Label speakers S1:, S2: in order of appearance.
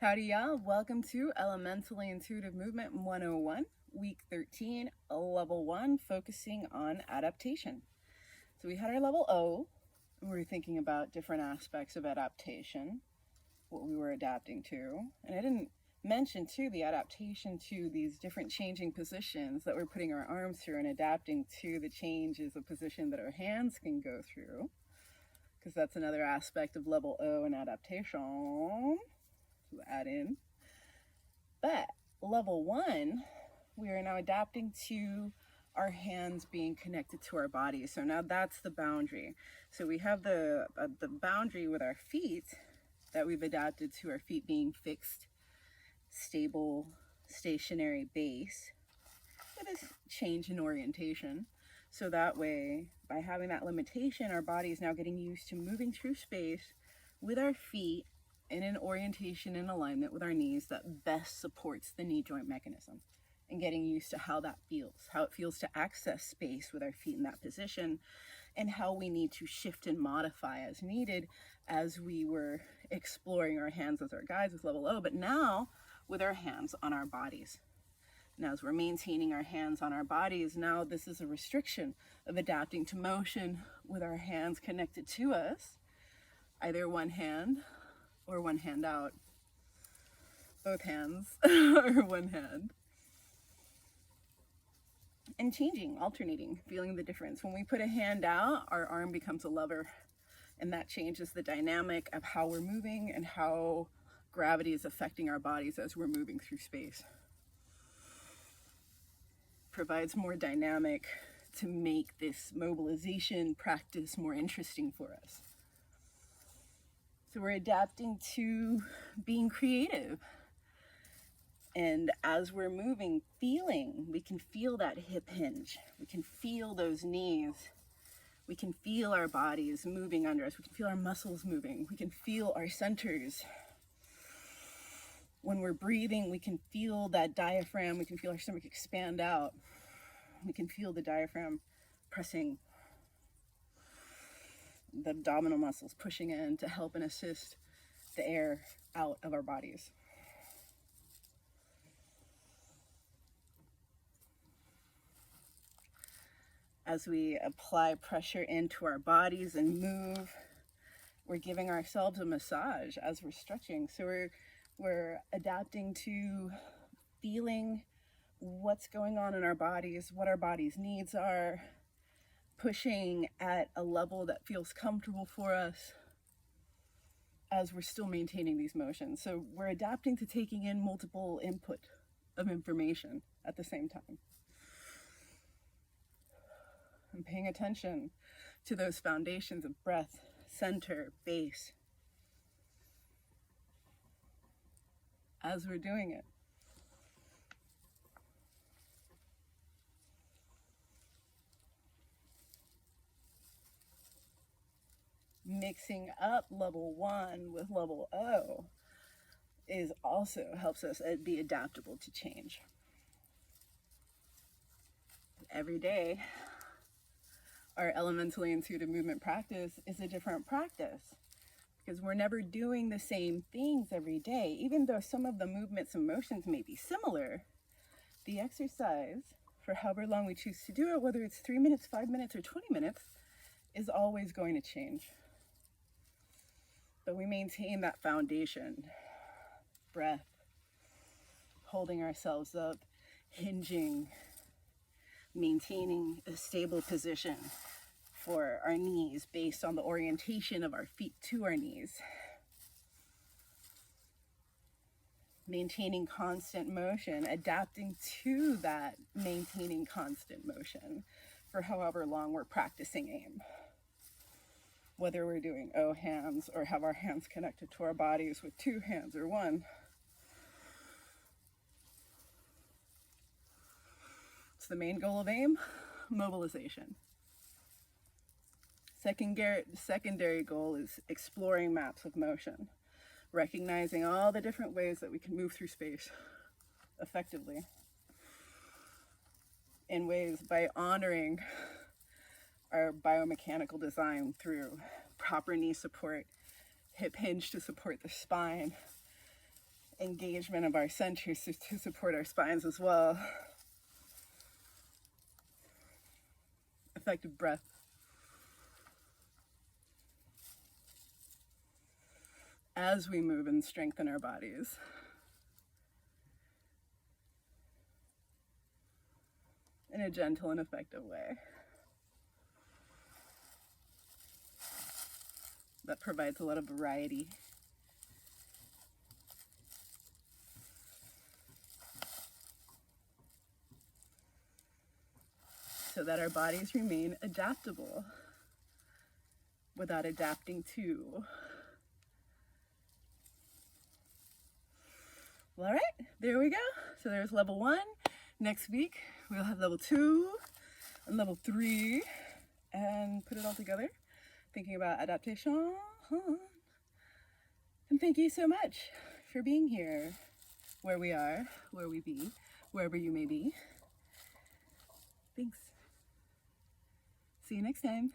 S1: Howdy y'all, welcome to Elementally Intuitive Movement 101, week 13, level 1, focusing on adaptation. So we had our level O, and we were thinking about different aspects of adaptation, what we were adapting to. And I didn't mention too the adaptation to these different changing positions that we're putting our arms through and adapting to the changes of position that our hands can go through, because that's another aspect of level O and adaptation. Add in. But level 1, we are now adapting to our hands being connected to our bodies. So now that's the boundary. So we have the boundary with our feet that we've adapted to our feet being fixed, stable, stationary base with a change in orientation. So that way, by having that limitation, our body is now getting used to moving through space with our feet in an orientation and alignment with our knees that best supports the knee joint mechanism, and getting used to how that feels, how it feels to access space with our feet in that position, and how we need to shift and modify as needed as we were exploring our hands as our guides with level O, but now with our hands on our bodies. Now as we're maintaining our hands on our bodies, now this is a restriction of adapting to motion with our hands connected to us, either one hand or one hand out, both hands or one hand, and changing, alternating, feeling the difference. When we put a hand out, our arm becomes a lever, and that changes the dynamic of how we're moving and how gravity is affecting our bodies as we're moving through space. Provides more dynamic to make this mobilization practice more interesting for us. So we're adapting to being creative. And as we're moving, feeling, we can feel that hip hinge. We can feel those knees. We can feel our bodies moving under us. We can feel our muscles moving. We can feel our centers. When we're breathing, we can feel that diaphragm. We can feel our stomach expand out. We can feel the diaphragm pressing, the abdominal muscles pushing in to help and assist the air out of our bodies. As we apply pressure into our bodies and move, we're giving ourselves a massage as we're stretching. So we're adapting to feeling what's going on in our bodies, what our body's needs are, pushing at a level that feels comfortable for us as we're still maintaining these motions. So we're adapting to taking in multiple input of information at the same time. And paying attention to those foundations of breath, center, base, as we're doing it. Mixing up level 1 with level O is also helps us be adaptable to change. Every day, our elementally intuitive movement practice is a different practice, because we're never doing the same things every day. Even though some of the movements and motions may be similar, the exercise, for however long we choose to do it, whether it's 3 minutes, 5 minutes, or 20 minutes, is always going to change. But we maintain that foundation, breath, holding ourselves up, hinging, maintaining a stable position for our knees based on the orientation of our feet to our knees. Maintaining constant motion, adapting to that maintaining constant motion for however long we're practicing EIM. Whether we're doing O hands or have our hands connected to our bodies with 2 hands or 1. It's the main goal of EIM, mobilization. Secondary goal is exploring maps of motion, recognizing all the different ways that we can move through space effectively, in ways by honoring our biomechanical design through proper knee support, hip hinge to support the spine, engagement of our centers to support our spines as well. Effective breath. As we move and strengthen our bodies. In a gentle and effective way. That provides a lot of variety. So that our bodies remain adaptable without adapting to. Well, all right, there we go. So there's level 1. Next week, we'll have level 2 and level 3 and put it all together. Thinking about adaptation. And thank you so much for being here, where we are, where we be, wherever you may be. Thanks. See you next time.